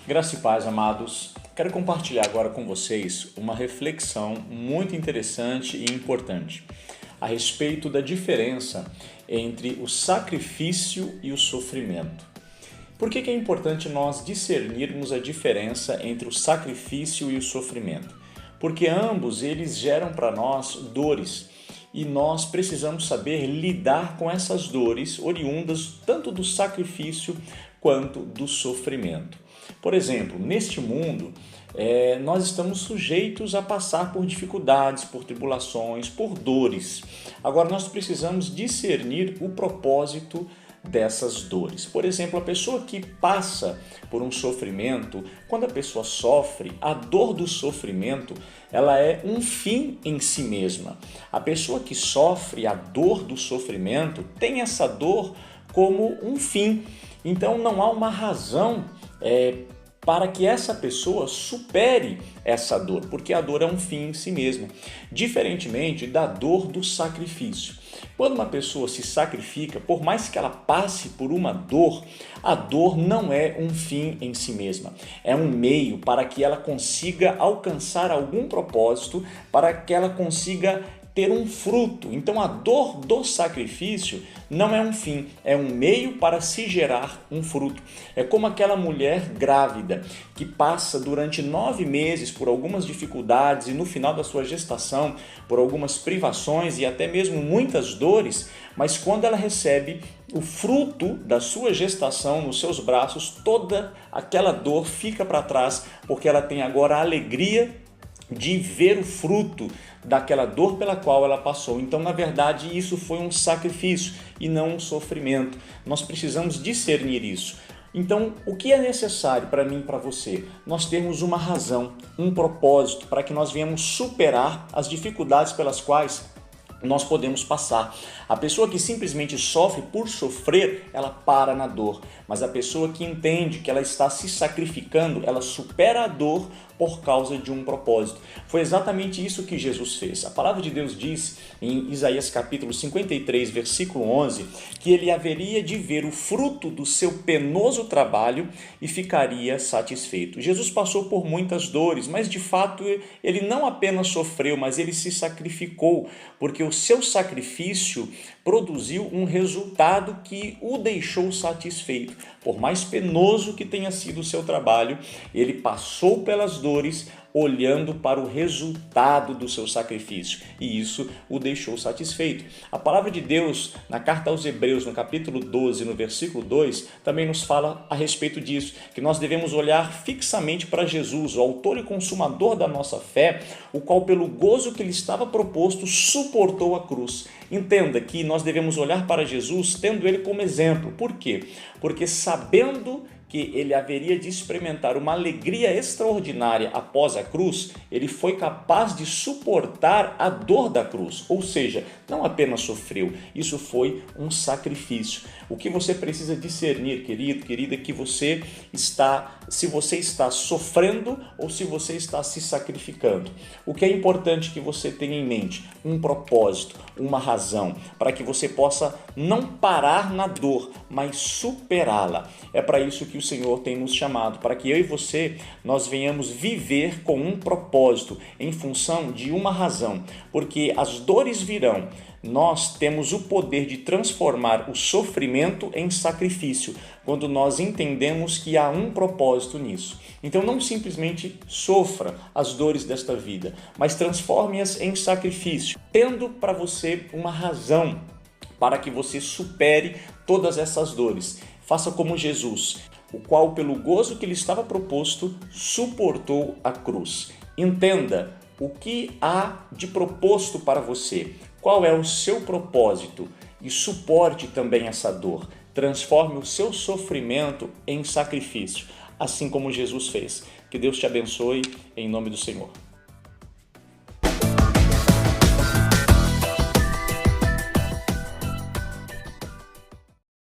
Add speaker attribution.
Speaker 1: Graça e paz, amados. Quero compartilhar agora com vocês uma reflexão muito interessante e importante a respeito da diferença entre o sacrifício e o sofrimento. Por que é importante nós discernirmos a diferença entre o sacrifício e o sofrimento? Porque ambos eles geram para nós dores e nós precisamos saber lidar com essas dores oriundas tanto do sacrifício quanto do sofrimento. Por exemplo, neste mundo, nós estamos sujeitos a passar por dificuldades, por tribulações, por dores. Agora, nós precisamos discernir o propósito dessas dores. Por exemplo, a pessoa que passa por um sofrimento, quando a pessoa sofre, a dor do sofrimento, ela é um fim em si mesma. A pessoa que sofre a dor do sofrimento tem essa dor como um fim. Então não há uma razão para que essa pessoa supere essa dor, porque a dor é um fim em si mesma, diferentemente da dor do sacrifício. Quando uma pessoa se sacrifica, por mais que ela passe por uma dor, a dor não é um fim em si mesma, é um meio para que ela consiga alcançar algum propósito, para que ela consiga ter um fruto. Então a dor do sacrifício não é um fim, é um meio para se gerar um fruto. É como aquela mulher grávida que passa durante 9 meses por algumas dificuldades e no final da sua gestação por algumas privações e até mesmo muitas dores, mas quando ela recebe o fruto da sua gestação nos seus braços, toda aquela dor fica para trás, porque ela tem agora a alegria de ver o fruto daquela dor pela qual ela passou. Então, na verdade, isso foi um sacrifício e não um sofrimento. Nós precisamos discernir isso. Então, o que é necessário para mim e para você? Nós termos uma razão, um propósito, para que nós venhamos superar as dificuldades pelas quais nós podemos passar. A pessoa que simplesmente sofre por sofrer, ela para na dor. Mas a pessoa que entende que ela está se sacrificando, ela supera a dor por causa de um propósito. Foi exatamente isso que Jesus fez. A palavra de Deus diz em Isaías capítulo 53, versículo 11, que ele haveria de ver o fruto do seu penoso trabalho e ficaria satisfeito. Jesus passou por muitas dores, mas de fato ele não apenas sofreu, mas ele se sacrificou, porque o seu sacrifício produziu um resultado que o deixou satisfeito. Por mais penoso que tenha sido o seu trabalho, ele passou pelas dores olhando para o resultado do seu sacrifício, e isso o deixou satisfeito. A palavra de Deus, na carta aos Hebreus, no capítulo 12, no versículo 2, também nos fala a respeito disso, que nós devemos olhar fixamente para Jesus, o autor e consumador da nossa fé, o qual pelo gozo que lhe estava proposto, suportou a cruz. Entenda que nós devemos olhar para Jesus tendo ele como exemplo. Por quê? Porque sabendo que ele haveria de experimentar uma alegria extraordinária após a cruz, ele foi capaz de suportar a dor da cruz, ou seja, não apenas sofreu, isso foi um sacrifício. O que você precisa discernir, querido, querida, que se você está sofrendo ou se você está se sacrificando. O que é importante que você tenha em mente? Um propósito, uma razão, para que você possa não parar na dor, mas superá-la. É para isso que o Senhor tem nos chamado, para que eu e você, nós venhamos viver com um propósito, em função de uma razão, porque as dores virão. Nós temos o poder de transformar o sofrimento em sacrifício, quando nós entendemos que há um propósito nisso. Então não simplesmente sofra as dores desta vida, mas transforme-as em sacrifício, tendo para você uma razão para que você supere todas essas dores. Faça como Jesus, o qual pelo gozo que lhe estava proposto, suportou a cruz. Entenda o que há de proposto para você, qual é o seu propósito e suporte também essa dor. Transforme o seu sofrimento em sacrifício, assim como Jesus fez. Que Deus te abençoe em nome do Senhor.